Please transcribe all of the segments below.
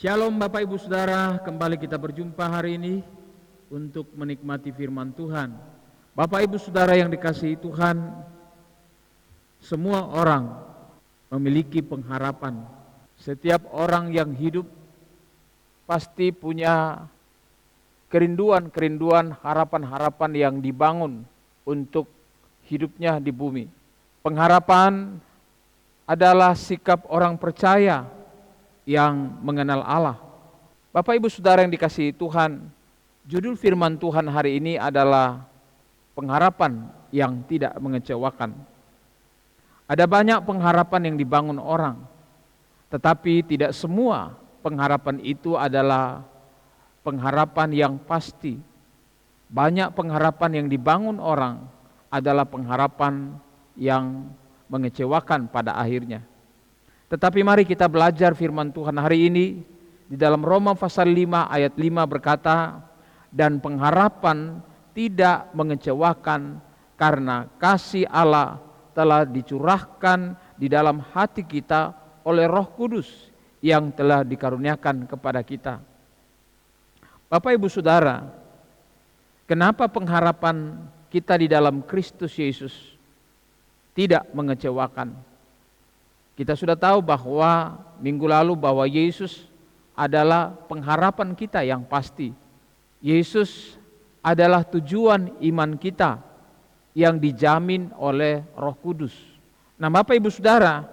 Shalom Bapak Ibu Saudara, kembali kita berjumpa hari ini untuk menikmati firman Tuhan. Bapak Ibu Saudara yang dikasihi Tuhan, semua orang memiliki pengharapan. Setiap orang yang hidup pasti punya kerinduan-kerinduan, harapan-harapan yang dibangun untuk hidupnya di bumi. Pengharapan adalah sikap orang percaya yang mengenal Allah. Bapak Ibu Saudara yang dikasihi Tuhan, judul firman Tuhan hari ini adalah pengharapan yang tidak mengecewakan. Ada banyak pengharapan yang dibangun orang, tetapi tidak semua pengharapan itu adalah pengharapan yang pasti. Banyak pengharapan yang dibangun orang adalah pengharapan yang mengecewakan pada akhirnya. Tetapi mari kita belajar firman Tuhan hari ini di dalam Roma pasal 5 ayat 5 berkata, dan pengharapan tidak mengecewakan karena kasih Allah telah dicurahkan di dalam hati kita oleh Roh Kudus yang telah dikaruniakan kepada kita. Bapak Ibu Saudara, kenapa pengharapan kita di dalam Kristus Yesus tidak mengecewakan? Kita sudah tahu bahwa minggu lalu bahwa Yesus adalah pengharapan kita yang pasti. Yesus adalah tujuan iman kita yang dijamin oleh Roh Kudus. Nah, Bapak Ibu Saudara,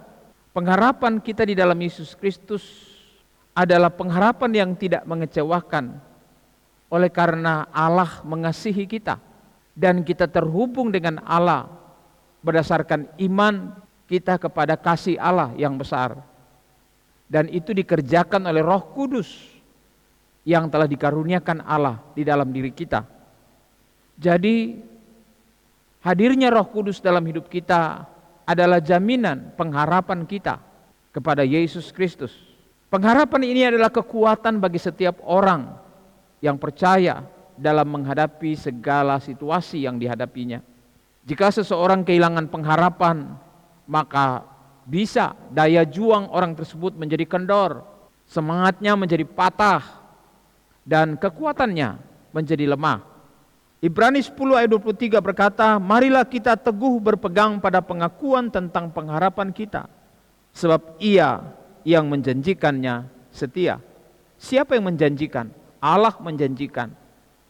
pengharapan kita di dalam Yesus Kristus adalah pengharapan yang tidak mengecewakan oleh karena Allah mengasihi kita dan kita terhubung dengan Allah berdasarkan iman kita kepada kasih Allah yang besar. Dan itu dikerjakan oleh Roh Kudus yang telah dikaruniakan Allah di dalam diri kita. Jadi hadirnya Roh Kudus dalam hidup kita adalah jaminan pengharapan kita kepada Yesus Kristus. Pengharapan ini adalah kekuatan bagi setiap orang yang percaya dalam menghadapi segala situasi yang dihadapinya. Jika seseorang kehilangan pengharapan, maka bisa daya juang orang tersebut menjadi kendor, semangatnya menjadi patah, dan kekuatannya menjadi lemah. Ibrani 10 ayat 23 berkata, marilah kita teguh berpegang pada pengakuan tentang pengharapan kita, sebab Ia yang menjanjikannya setia. Siapa yang menjanjikan? Allah menjanjikan.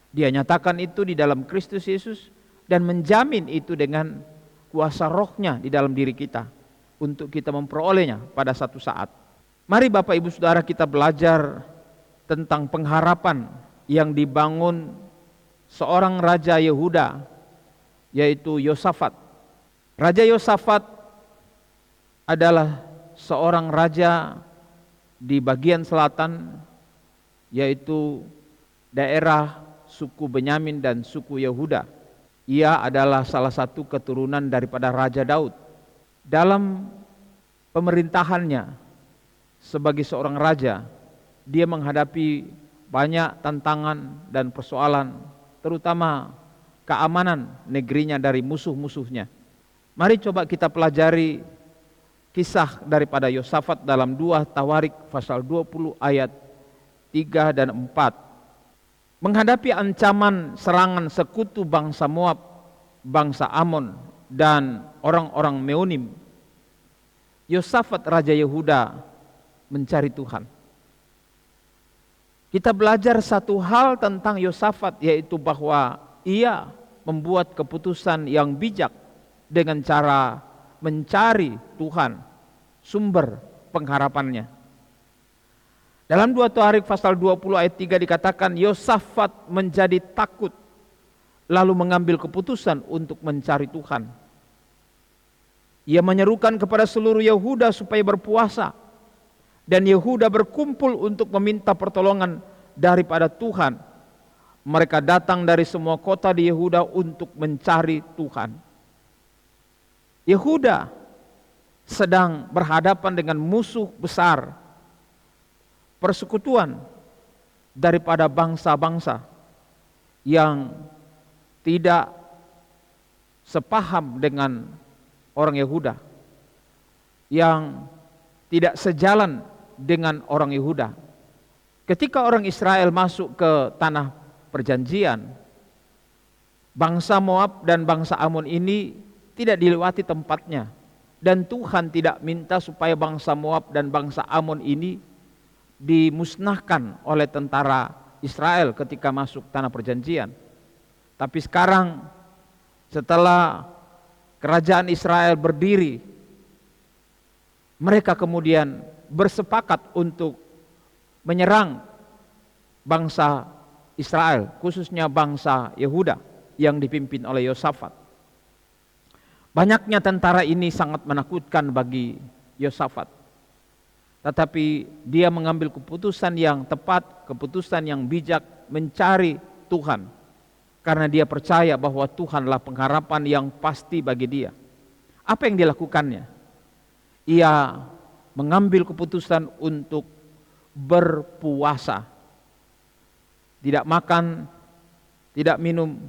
Dia nyatakan itu di dalam Kristus Yesus dan menjamin itu dengan kuasa Rohnya di dalam diri kita untuk kita memperolehnya pada satu saat. Mari Bapak Ibu Saudara kita belajar tentang pengharapan yang dibangun seorang Raja Yehuda, yaitu Yosafat. Raja Yosafat adalah seorang raja di bagian selatan, yaitu daerah suku Benyamin dan suku Yehuda. Ia adalah salah satu keturunan daripada Raja Daud. Dalam pemerintahannya sebagai seorang raja, dia menghadapi banyak tantangan dan persoalan, terutama keamanan negerinya dari musuh-musuhnya. Mari coba kita pelajari kisah daripada Yosafat dalam 2 Tawarik pasal 20 ayat 3 dan 4. Menghadapi ancaman serangan sekutu bangsa Moab, bangsa Amon, dan orang-orang Meonim, Yosafat Raja Yehuda mencari Tuhan. Kita belajar satu hal tentang Yosafat, yaitu bahwa ia membuat keputusan yang bijak dengan cara mencari Tuhan, sumber pengharapannya. Dalam 2 Tawarik pasal 20 ayat 3 dikatakan, Yosafat menjadi takut lalu mengambil keputusan untuk mencari Tuhan. Ia menyerukan kepada seluruh Yehuda supaya berpuasa, dan Yehuda berkumpul untuk meminta pertolongan daripada Tuhan. Mereka datang dari semua kota di Yehuda untuk mencari Tuhan. Yehuda sedang berhadapan dengan musuh besar, persekutuan daripada bangsa-bangsa yang tidak sepaham dengan orang Yehuda, yang tidak sejalan dengan orang Yehuda. Ketika orang Israel masuk ke tanah perjanjian, bangsa Moab dan bangsa Amon ini tidak dilewati tempatnya. Dan Tuhan tidak minta supaya bangsa Moab dan bangsa Amon ini dimusnahkan oleh tentara Israel ketika masuk tanah perjanjian. Tapi sekarang setelah kerajaan Israel berdiri, mereka kemudian bersepakat untuk menyerang bangsa Israel, khususnya bangsa Yehuda yang dipimpin oleh Yosafat. Banyaknya tentara ini sangat menakutkan bagi Yosafat. Tetapi dia mengambil keputusan yang tepat, keputusan yang bijak, mencari Tuhan. Karena dia percaya bahwa Tuhanlah pengharapan yang pasti bagi dia. Apa yang dilakukannya? Ia mengambil keputusan untuk berpuasa. Tidak makan, tidak minum,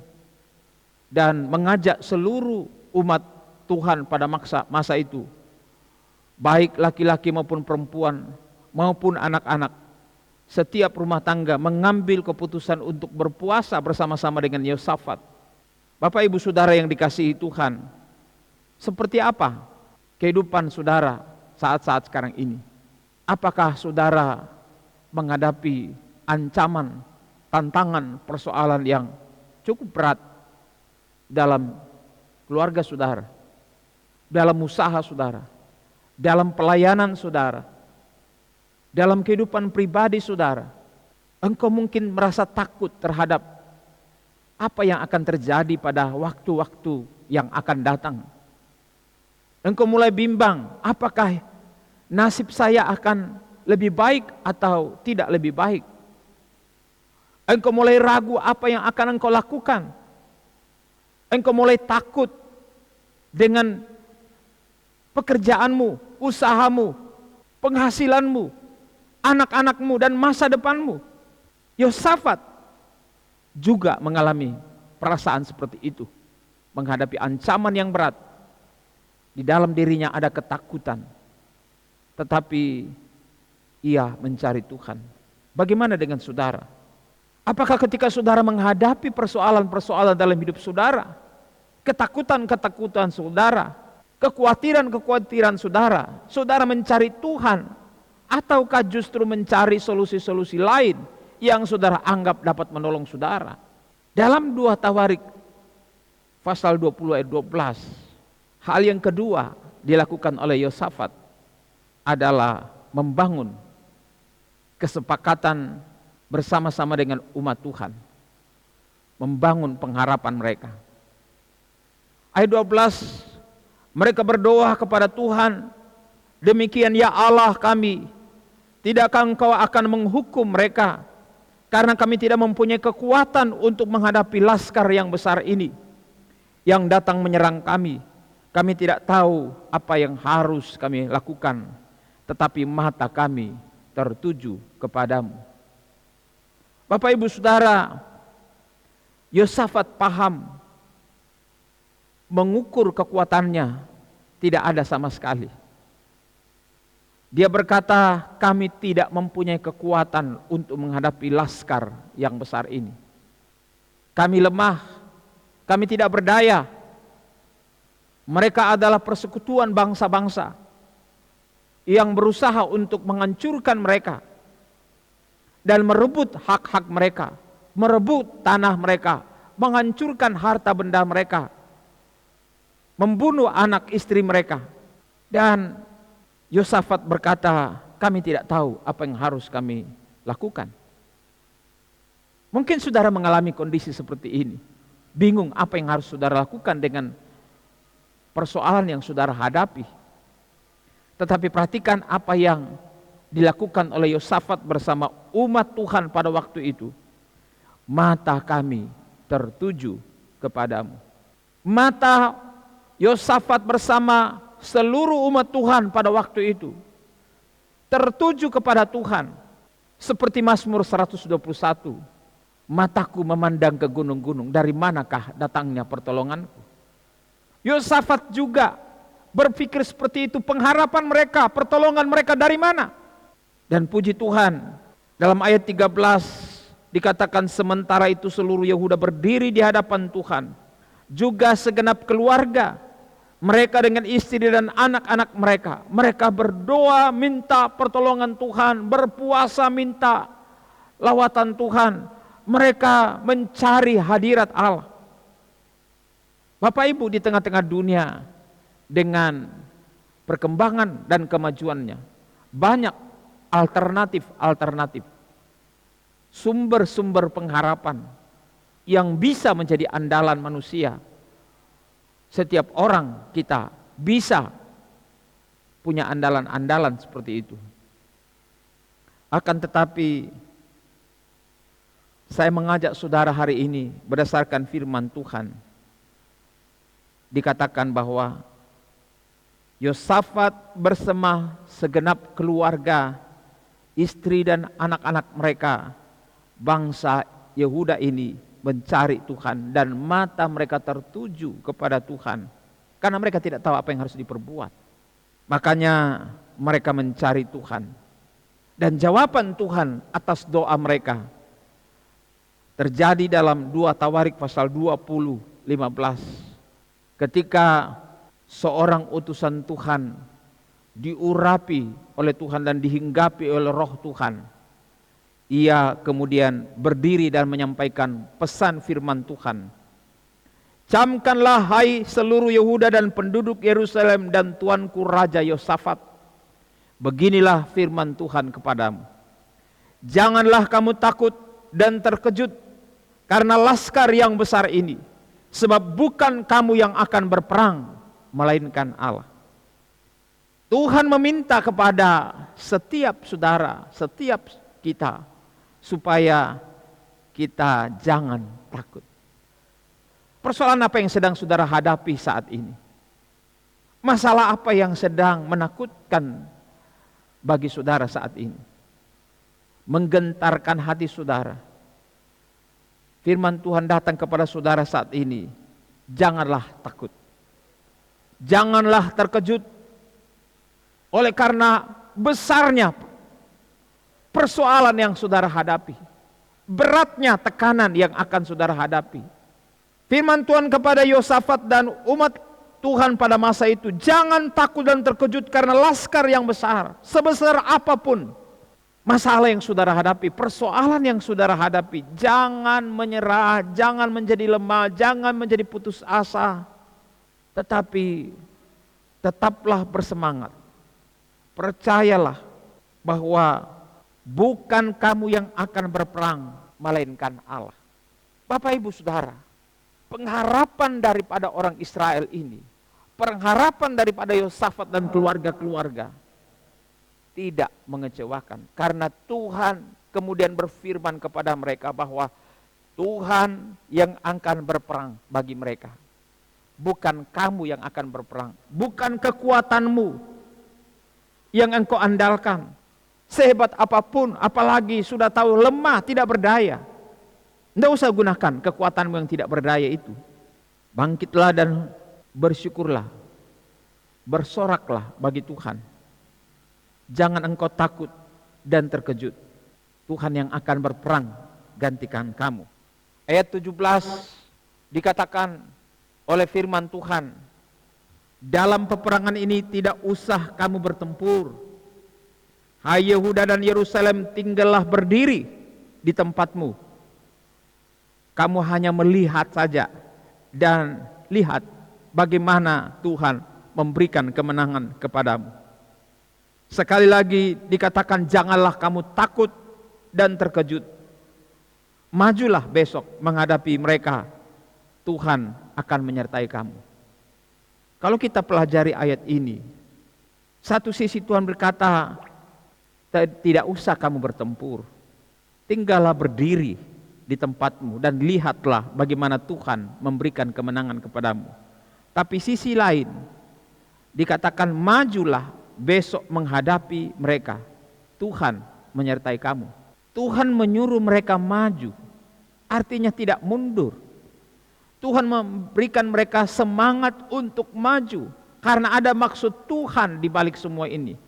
dan mengajak seluruh umat Tuhan pada masa itu, baik laki-laki maupun perempuan maupun anak-anak, setiap rumah tangga mengambil keputusan untuk berpuasa bersama-sama dengan Yosafat. Bapak ibu saudara yang dikasihi Tuhan, seperti apa kehidupan saudara saat-saat sekarang ini? Apakah saudara menghadapi ancaman, tantangan, persoalan yang cukup berat dalam keluarga saudara, dalam usaha saudara, dalam pelayanan saudara, dalam kehidupan pribadi saudara? Engkau mungkin merasa takut terhadap apa yang akan terjadi pada waktu-waktu yang akan datang. Engkau mulai bimbang, apakah nasib saya akan lebih baik atau tidak lebih baik? Engkau mulai ragu apa yang akan engkau lakukan. Engkau mulai takut dengan pekerjaanmu, usahamu, penghasilanmu, anak-anakmu, dan masa depanmu. Yosafat juga mengalami perasaan seperti itu, menghadapi ancaman yang berat. Di dalam dirinya ada ketakutan, tetapi ia mencari Tuhan. Bagaimana dengan saudara? Apakah ketika saudara menghadapi persoalan-persoalan dalam hidup saudara, ketakutan-ketakutan saudara, kekhawatiran-kekhawatiran saudara, saudara mencari Tuhan, ataukah justru mencari solusi-solusi lain yang saudara anggap dapat menolong saudara? Dalam 2 Tawarik pasal 20 ayat 12, hal yang kedua dilakukan oleh Yosafat adalah membangun kesepakatan bersama-sama dengan umat Tuhan, membangun pengharapan mereka. Ayat 12, mereka berdoa kepada Tuhan, demikian ya Allah kami, tidakkah engkau akan menghukum mereka, karena kami tidak mempunyai kekuatan untuk menghadapi laskar yang besar ini, yang datang menyerang kami. Kami tidak tahu apa yang harus kami lakukan, tetapi mata kami tertuju kepadamu. Bapak ibu saudara, Yosafat paham, mengukur kekuatannya tidak ada sama sekali. Dia berkata, kami tidak mempunyai kekuatan untuk menghadapi laskar yang besar ini. Kami lemah, kami tidak berdaya. Mereka adalah persekutuan bangsa-bangsa yang berusaha untuk menghancurkan mereka dan merebut hak-hak mereka, merebut tanah mereka, menghancurkan harta benda mereka, membunuh anak istri mereka. Dan Yosafat berkata, kami tidak tahu apa yang harus kami lakukan. Mungkin saudara mengalami kondisi seperti ini, bingung apa yang harus saudara lakukan dengan persoalan yang saudara hadapi. Tetapi perhatikan apa yang dilakukan oleh Yosafat bersama umat Tuhan pada waktu itu. Mata kami tertuju kepadamu. Mata Yosafat bersama seluruh umat Tuhan pada waktu itu tertuju kepada Tuhan. Seperti Mazmur 121, mataku memandang ke gunung-gunung, dari manakah datangnya pertolonganku? Yosafat juga berpikir seperti itu, pengharapan mereka, pertolongan mereka dari mana? Dan puji Tuhan, Dalam ayat 13 dikatakan sementara itu seluruh Yehuda berdiri di hadapan Tuhan, juga segenap keluarga mereka dengan istri dan anak-anak mereka. Mereka berdoa minta pertolongan Tuhan, berpuasa minta lawatan Tuhan. Mereka mencari hadirat Allah. Bapak Ibu, di tengah-tengah dunia dengan perkembangan dan kemajuannya, banyak alternatif sumber-sumber pengharapan yang bisa menjadi andalan manusia. Setiap orang kita bisa punya andalan-andalan seperti itu. Akan tetapi saya mengajak saudara hari ini berdasarkan firman Tuhan. Dikatakan bahwa Yosafat bersama segenap keluarga, istri dan anak-anak mereka, bangsa Yehuda ini mencari Tuhan dan mata mereka tertuju kepada Tuhan karena mereka tidak tahu apa yang harus diperbuat. Makanya mereka mencari Tuhan, dan jawaban Tuhan atas doa mereka terjadi dalam 2 Tawarik pasal 20:15. Ketika seorang utusan Tuhan diurapi oleh Tuhan dan dihinggapi oleh roh Tuhan, ia kemudian berdiri dan menyampaikan pesan firman Tuhan. Camkanlah hai seluruh Yehuda dan penduduk Yerusalem dan tuanku Raja Yosafat, beginilah firman Tuhan kepadamu. Janganlah kamu takut dan terkejut karena laskar yang besar ini, sebab bukan kamu yang akan berperang, melainkan Allah. Tuhan meminta kepada setiap saudara, setiap kita, supaya kita jangan takut. Persoalan apa yang sedang saudara hadapi saat ini? Masalah apa yang sedang menakutkan bagi saudara saat ini? Menggentarkan hati saudara. Firman Tuhan datang kepada saudara saat ini. Janganlah takut. Janganlah terkejut. Oleh karena besarnya persoalan yang saudara hadapi, beratnya tekanan yang akan saudara hadapi. Firman Tuhan kepada Yosafat dan umat Tuhan pada masa itu, jangan takut dan terkejut karena laskar yang besar, sebesar apapun masalah yang saudara hadapi, persoalan yang saudara hadapi, jangan menyerah, jangan menjadi lemah, jangan menjadi putus asa, tetapi tetaplah bersemangat. Percayalah bahwa bukan kamu yang akan berperang, melainkan Allah. Bapak Ibu Saudara, pengharapan daripada orang Israel ini, pengharapan daripada Yosafat dan keluarga-keluarga tidak mengecewakan, karena Tuhan kemudian berfirman kepada mereka bahwa Tuhan yang akan berperang bagi mereka, bukan kamu yang akan berperang, bukan kekuatanmu yang engkau andalkan. Sehebat apapun, apalagi sudah tahu lemah, tidak berdaya, tidak usah gunakan kekuatanmu yang tidak berdaya itu. Bangkitlah dan bersyukurlah, bersoraklah bagi Tuhan. Jangan engkau takut dan terkejut. Tuhan yang akan berperang gantikan kamu. Ayat 17 dikatakan oleh firman Tuhan, dalam peperangan ini tidak usah kamu bertempur. Hai Yehuda dan Yerusalem, tinggallah berdiri di tempatmu. Kamu hanya melihat saja dan lihat bagaimana Tuhan memberikan kemenangan kepadamu. Sekali lagi dikatakan, janganlah kamu takut dan terkejut. Majulah besok menghadapi mereka. Tuhan akan menyertai kamu. Kalau kita pelajari ayat ini, satu sisi Tuhan berkata, tidak usah kamu bertempur. Tinggallah berdiri di tempatmu dan lihatlah bagaimana Tuhan memberikan kemenangan kepadamu. Tapi sisi lain dikatakan, majulah besok menghadapi mereka. Tuhan menyertai kamu. Tuhan menyuruh mereka maju, artinya tidak mundur. Tuhan memberikan mereka semangat untuk maju karena ada maksud Tuhan di balik semua ini.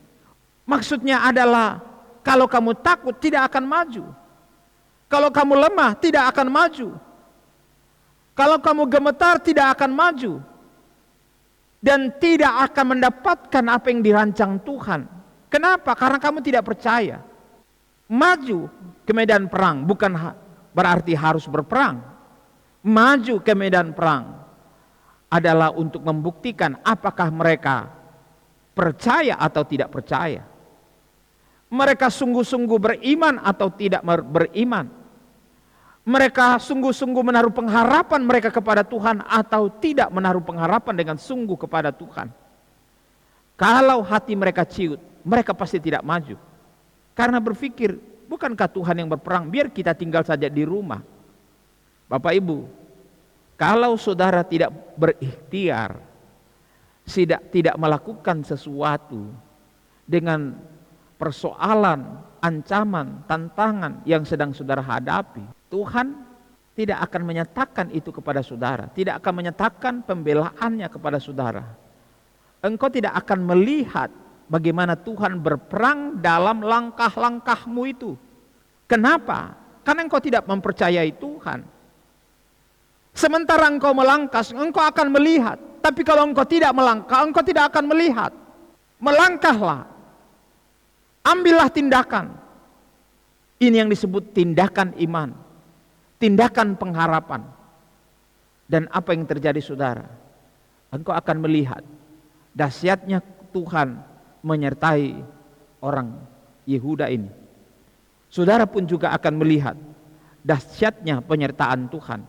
Maksudnya adalah Kalau kamu takut, tidak akan maju. Kalau kamu lemah, tidak akan maju. Kalau kamu gemetar, tidak akan maju. Dan tidak akan mendapatkan apa yang dirancang Tuhan. Kenapa? Karena kamu tidak percaya. Maju ke medan perang bukan berarti harus berperang. Maju ke medan perang adalah untuk membuktikan apakah mereka percaya atau tidak percaya. Mereka sungguh-sungguh beriman atau tidak beriman. Mereka sungguh-sungguh menaruh pengharapan mereka kepada Tuhan atau tidak menaruh pengharapan dengan sungguh kepada Tuhan. Kalau hati mereka ciut, mereka pasti tidak maju. Karena berpikir, bukankah Tuhan yang berperang, biar kita tinggal saja di rumah. Bapak Ibu, kalau saudara tidak berikhtiar, tidak melakukan sesuatu dengan persoalan, ancaman, tantangan yang sedang saudara hadapi, Tuhan tidak akan menyatakan itu kepada saudara, tidak akan menyatakan pembelaannya kepada saudara. Engkau tidak akan melihat bagaimana Tuhan berperang dalam langkah-langkahmu itu. Kenapa? Karena engkau tidak mempercayai Tuhan. Sementara engkau melangkah, engkau akan melihat. Tapi kalau engkau tidak melangkah, engkau tidak akan melihat. Melangkahlah. Ambillah tindakan. Ini yang disebut tindakan iman. Tindakan pengharapan. Dan apa yang terjadi saudara? Engkau akan melihat dahsyatnya Tuhan menyertai orang Yehuda ini. Saudara pun juga akan melihat dahsyatnya penyertaan Tuhan.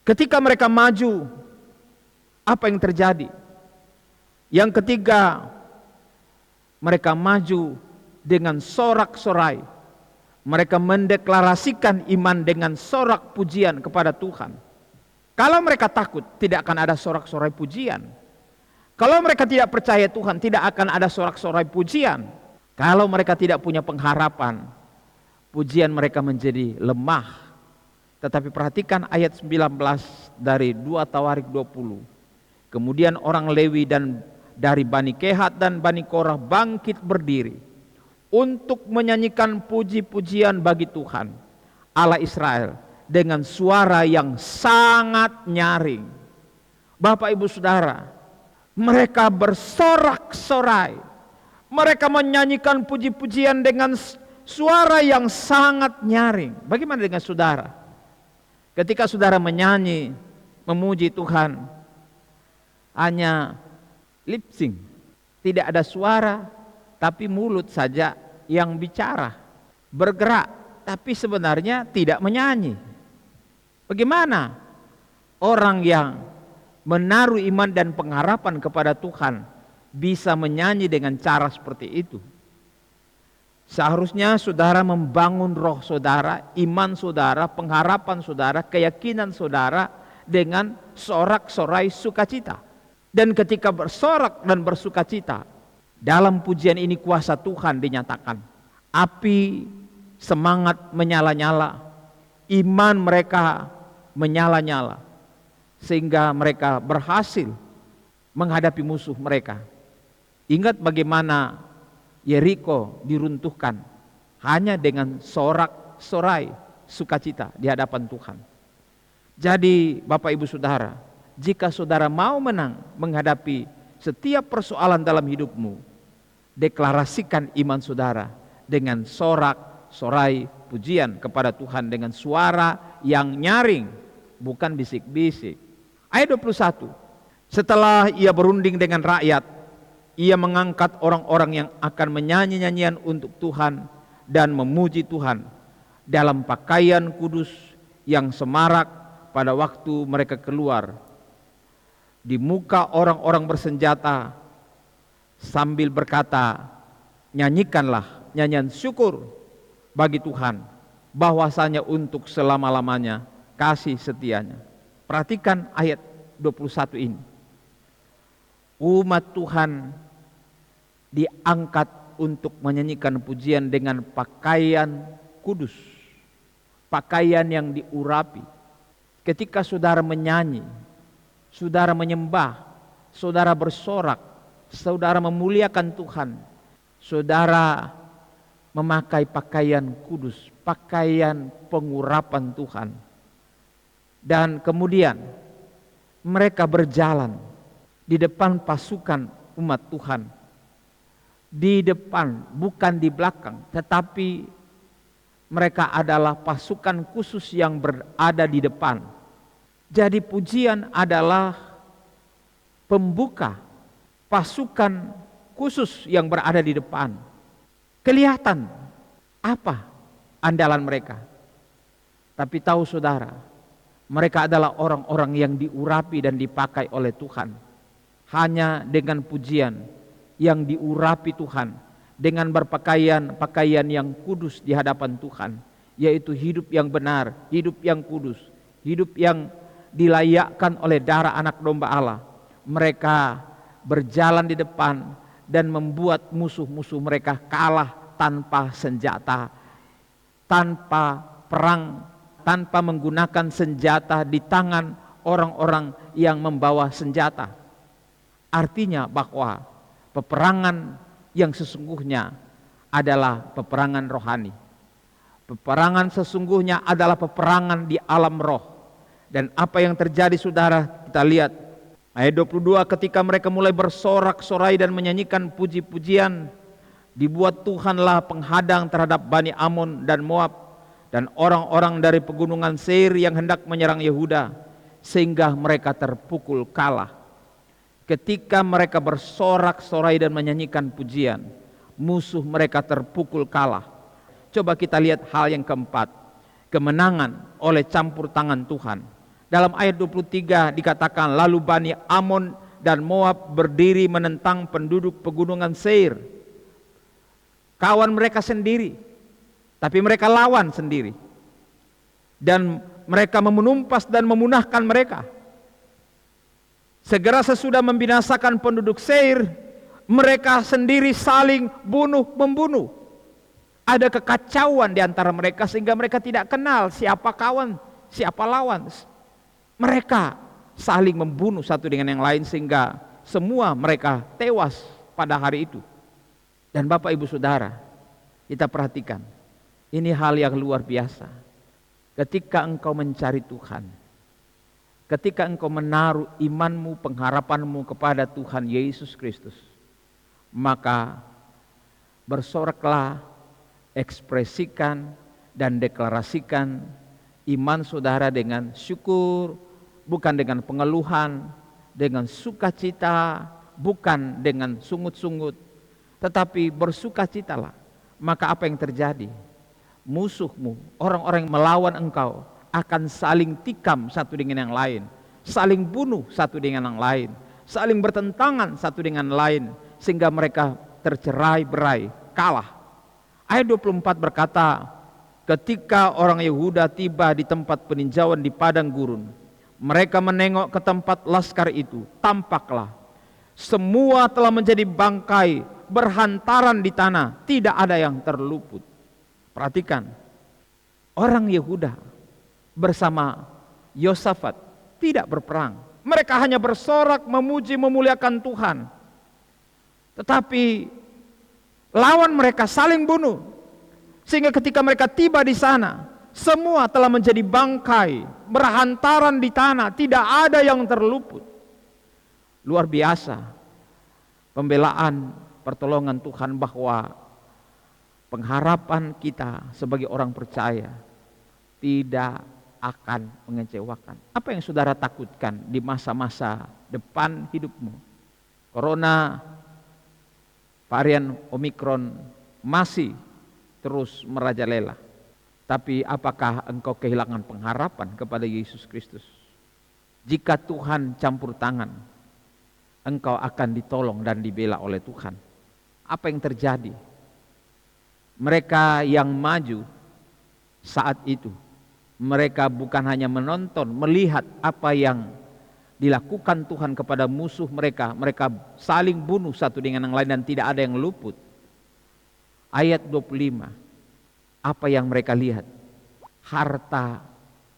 Ketika mereka maju, apa yang terjadi? Yang ketiga, mereka maju dengan sorak-sorai. Mereka mendeklarasikan iman dengan sorak pujian kepada Tuhan. Kalau mereka takut, tidak akan ada sorak-sorai pujian. Kalau mereka tidak percaya Tuhan, tidak akan ada sorak-sorai pujian. Kalau mereka tidak punya pengharapan, pujian mereka menjadi lemah. Tetapi perhatikan ayat 19 dari 2 Tawarik 20. Kemudian orang Lewi dan dari Bani Kehat dan Bani Korah bangkit berdiri untuk menyanyikan puji-pujian bagi Tuhan Allah Israel dengan suara yang sangat nyaring. Bapak Ibu Saudara, mereka bersorak-sorai. Mereka menyanyikan puji-pujian dengan suara yang sangat nyaring. Bagaimana dengan saudara? Ketika saudara menyanyi, memuji Tuhan, hanya lip sync, tidak ada suara, tapi mulut saja yang bicara, bergerak, tapi sebenarnya tidak menyanyi. Bagaimana orang yang menaruh iman dan pengharapan kepada Tuhan bisa menyanyi dengan cara seperti itu? Seharusnya saudara membangun roh saudara, iman saudara, pengharapan saudara, keyakinan saudara dengan sorak-sorai sukacita. Dan ketika bersorak dan bersukacita, dalam pujian ini kuasa Tuhan dinyatakan. Api semangat menyala-nyala, iman mereka menyala-nyala, sehingga mereka berhasil menghadapi musuh mereka. Ingat bagaimana Yeriko diruntuhkan hanya dengan sorak-sorai sukacita di hadapan Tuhan. Jadi Bapak Ibu Saudara, jika saudara mau menang menghadapi setiap persoalan dalam hidupmu, deklarasikan iman saudara dengan sorak-sorai pujian kepada Tuhan dengan suara yang nyaring, bukan bisik-bisik. Ayat 21. Setelah ia berunding dengan rakyat, ia mengangkat orang-orang yang akan menyanyi nyanyian untuk Tuhan dan memuji Tuhan dalam pakaian kudus yang semarak pada waktu mereka keluar di muka orang-orang bersenjata sambil berkata, nyanyikanlah nyanyian syukur bagi Tuhan, bahwasanya untuk selama-lamanya kasih setianya. Perhatikan ayat 21 ini. Umat Tuhan diangkat untuk menyanyikan pujian dengan pakaian kudus, pakaian yang diurapi. Ketika saudara menyanyi, saudara menyembah, saudara bersorak, saudara memuliakan Tuhan, saudara memakai pakaian kudus, pakaian pengurapan Tuhan. Dan kemudian mereka berjalan di depan pasukan umat Tuhan. Di depan, bukan di belakang, tetapi mereka adalah pasukan khusus yang berada di depan. Jadi pujian adalah pembuka pasukan khusus yang berada di depan. Kelihatan apa andalan mereka. Tapi tahu saudara, mereka adalah orang-orang yang diurapi dan dipakai oleh Tuhan. Hanya dengan pujian yang diurapi Tuhan, dengan berpakaian yang kudus di hadapan Tuhan, yaitu hidup yang benar, hidup yang kudus, hidup yang dilayakkan oleh darah anak domba Allah. Mereka berjalan di depan dan membuat musuh-musuh mereka kalah tanpa senjata, tanpa perang, tanpa menggunakan senjata di tangan orang-orang yang membawa senjata. Artinya bahwa peperangan yang sesungguhnya adalah peperangan rohani. Peperangan sesungguhnya adalah peperangan di alam roh. Dan apa yang terjadi saudara, kita lihat ayat 22, ketika mereka mulai bersorak-sorai dan menyanyikan puji-pujian, dibuat Tuhanlah penghadang terhadap Bani Amon dan Moab dan orang-orang dari pegunungan Seir yang hendak menyerang Yehuda, sehingga mereka terpukul kalah. Ketika mereka bersorak-sorai dan menyanyikan pujian, musuh mereka terpukul kalah. Coba kita lihat hal yang keempat, kemenangan oleh campur tangan Tuhan. Dalam ayat 23 dikatakan, lalu Bani Amon dan Moab berdiri menentang penduduk pegunungan Seir. Kawan mereka sendiri, tapi mereka lawan sendiri. Dan mereka menumpas dan memunahkan mereka. Segera sesudah membinasakan penduduk Seir, mereka sendiri saling bunuh-membunuh. Ada kekacauan di antara mereka sehingga mereka tidak kenal siapa kawan, siapa lawan. Mereka saling membunuh satu dengan yang lain sehingga semua mereka tewas pada hari itu. Dan Bapak Ibu Saudara, kita perhatikan, ini hal yang luar biasa. Ketika engkau mencari Tuhan, ketika engkau menaruh imanmu, pengharapanmu kepada Tuhan Yesus Kristus, maka bersoraklah, ekspresikan dan deklarasikan iman saudara dengan syukur, bukan dengan pengeluhan, dengan sukacita, bukan dengan sungut-sungut, tetapi bersukacitalah. Maka apa yang terjadi? Musuhmu, orang-orang yang melawan engkau, akan saling tikam satu dengan yang lain, saling bunuh satu dengan yang lain, saling bertentangan satu dengan lain, sehingga mereka tercerai-berai, kalah. Ayat 24 berkata, ketika orang Yehuda tiba di tempat peninjauan di padang gurun, mereka menengok ke tempat laskar itu, tampaklah semua telah menjadi bangkai, berhantaran di tanah, tidak ada yang terluput. Perhatikan, orang Yehuda bersama Yosafat tidak berperang. Mereka hanya bersorak, memuji, memuliakan Tuhan. Tetapi lawan mereka saling bunuh. Sehingga ketika mereka tiba di sana, semua telah menjadi bangkai, berhantaran di tanah, tidak ada yang terluput. Luar biasa pembelaan, pertolongan Tuhan, bahwa pengharapan kita sebagai orang percaya tidak akan mengecewakan. Apa yang saudara takutkan di masa-masa depan hidupmu? Corona, varian Omikron masih terus merajalela. Tapi apakah engkau kehilangan pengharapan kepada Yesus Kristus? Jika Tuhan campur tangan, engkau akan ditolong dan dibela oleh Tuhan. Apa yang terjadi? Mereka yang maju saat itu, mereka bukan hanya menonton, melihat apa yang dilakukan Tuhan kepada musuh mereka. Mereka saling bunuh satu dengan yang lain dan tidak ada yang luput. Ayat 25, apa yang mereka lihat? Harta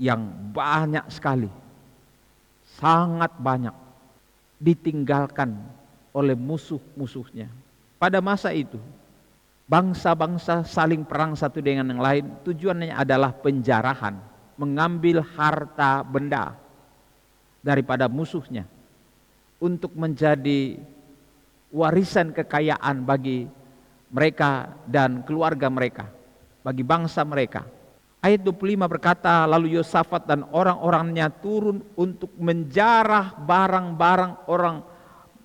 yang banyak sekali, sangat banyak, ditinggalkan oleh musuh-musuhnya. Pada masa itu, Bangsa-bangsa saling perang satu dengan yang lain, tujuannya adalah penjarahan, mengambil harta benda daripada musuhnya untuk menjadi warisan kekayaan bagi mereka dan keluarga mereka, bagi bangsa mereka. Ayat 25 berkata, lalu Yosafat dan orang-orangnya turun untuk menjarah barang-barang orang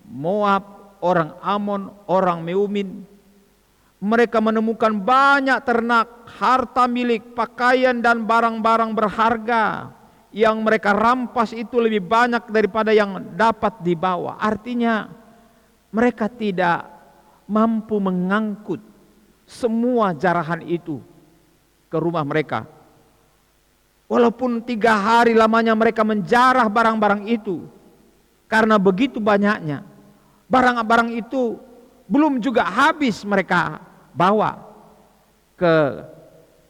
Moab, orang Amon, orang Meumin. Mereka menemukan banyak ternak, harta milik, pakaian dan barang-barang berharga. Yang mereka rampas itu lebih banyak daripada yang dapat dibawa. Artinya mereka tidak mampu mengangkut semua jarahan itu ke rumah mereka. Walaupun 3 hari lamanya mereka menjarah barang-barang itu, karena begitu banyaknya barang-barang itu belum juga habis mereka bawa ke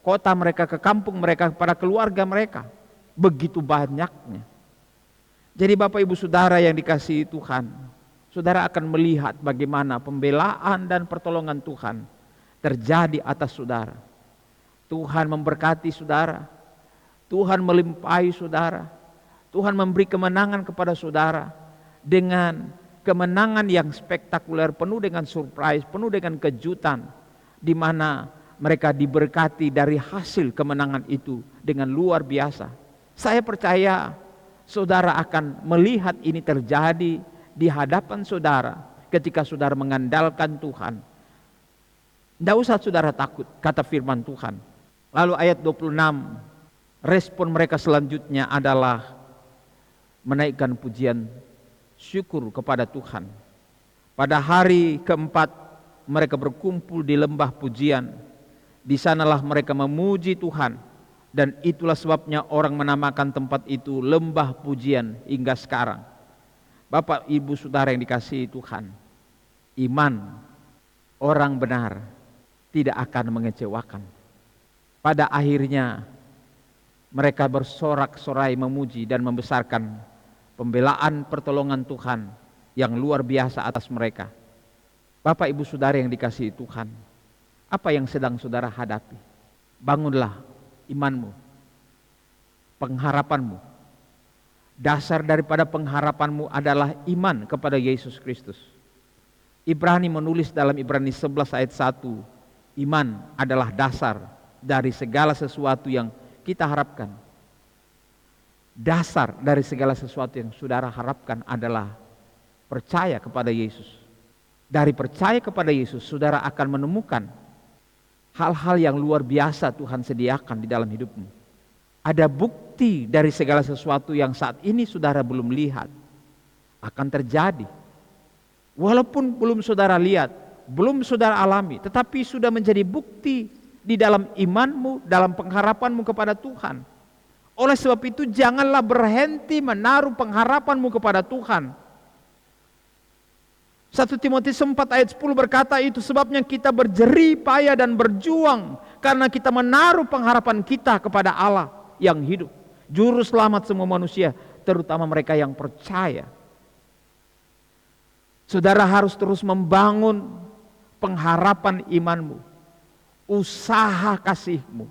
kota mereka, ke kampung mereka, kepada keluarga mereka. Begitu banyaknya. Jadi Bapak Ibu Saudara yang dikasihi Tuhan, saudara akan melihat bagaimana pembelaan dan pertolongan Tuhan terjadi atas saudara. Tuhan memberkati saudara, Tuhan melimpahi saudara, Tuhan memberi kemenangan kepada saudara dengan kemenangan yang spektakuler, penuh dengan surprise, penuh dengan kejutan, di mana mereka diberkati dari hasil kemenangan itu dengan luar biasa. Saya percaya saudara akan melihat ini terjadi di hadapan saudara ketika saudara mengandalkan Tuhan. Tidak usah saudara takut, kata firman Tuhan. Lalu ayat 26, respon mereka selanjutnya adalah menaikkan pujian syukur kepada Tuhan. Pada hari keempat mereka berkumpul di lembah pujian. Di sanalah mereka memuji Tuhan, dan itulah sebabnya orang menamakan tempat itu lembah pujian hingga sekarang. Bapak Ibu Saudara yang dikasihi Tuhan, iman orang benar tidak akan mengecewakan. Pada akhirnya mereka bersorak-sorai memuji dan membesarkan pembelaan pertolongan Tuhan yang luar biasa atas mereka. Bapak Ibu Saudara yang dikasihi Tuhan, apa yang sedang saudara hadapi? Bangunlah imanmu, pengharapanmu. Dasar daripada pengharapanmu adalah iman kepada Yesus Kristus. Ibrani menulis dalam Ibrani 11 ayat 1, iman adalah dasar dari segala sesuatu yang kita harapkan. Dasar dari segala sesuatu yang saudara harapkan adalah percaya kepada Yesus. Dari percaya kepada Yesus, saudara akan menemukan hal-hal yang luar biasa Tuhan sediakan di dalam hidupmu. Ada bukti dari segala sesuatu yang saat ini saudara belum lihat akan terjadi. Walaupun belum saudara lihat, belum saudara alami, tetapi sudah menjadi bukti di dalam imanmu, dalam pengharapanmu kepada Tuhan. Oleh sebab itu janganlah berhenti menaruh pengharapanmu kepada Tuhan. 1 Timotius 4 ayat 10 berkata, itu sebabnya kita berjerih payah dan berjuang, karena kita menaruh pengharapan kita kepada Allah yang hidup, juru selamat semua manusia, terutama mereka yang percaya. Saudara harus terus membangun pengharapan imanmu, usaha kasihmu.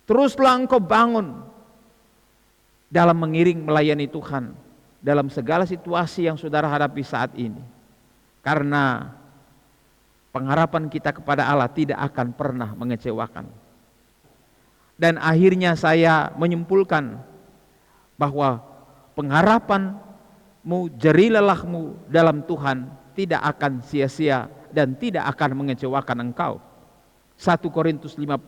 Teruslah engkau bangun dalam mengiring melayani Tuhan dalam segala situasi yang saudara hadapi saat ini. Karena pengharapan kita kepada Allah tidak akan pernah mengecewakan. Dan akhirnya saya menyimpulkan bahwa pengharapanmu, jerih lelahmu dalam Tuhan tidak akan sia-sia dan tidak akan mengecewakan engkau. 1 Korintus 15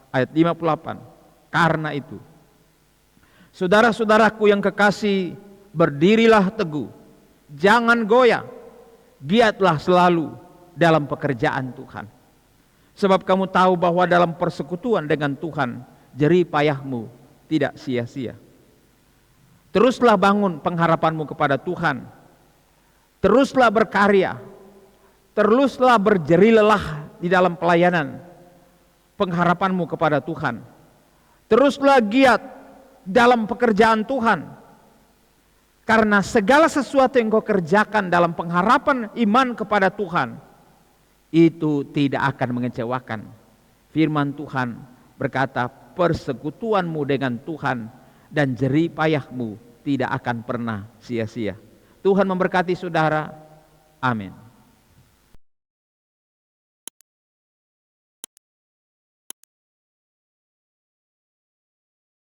ayat 58. Karena itu, saudara-saudaraku yang kekasih, berdirilah teguh, jangan goyah, giatlah selalu dalam pekerjaan Tuhan. Sebab kamu tahu bahwa dalam persekutuan dengan Tuhan, jerih payahmu tidak sia-sia. Teruslah bangun pengharapanmu kepada Tuhan. Teruslah berkarya. Teruslah berjerih lelah di dalam pelayanan pengharapanmu kepada Tuhan. Teruslah giat dalam pekerjaan Tuhan. Karena segala sesuatu yang kau kerjakan dalam pengharapan iman kepada Tuhan, itu tidak akan mengecewakan. Firman Tuhan berkata, persekutuanmu dengan Tuhan dan jerih payahmu tidak akan pernah sia-sia. Tuhan memberkati saudara. Amin.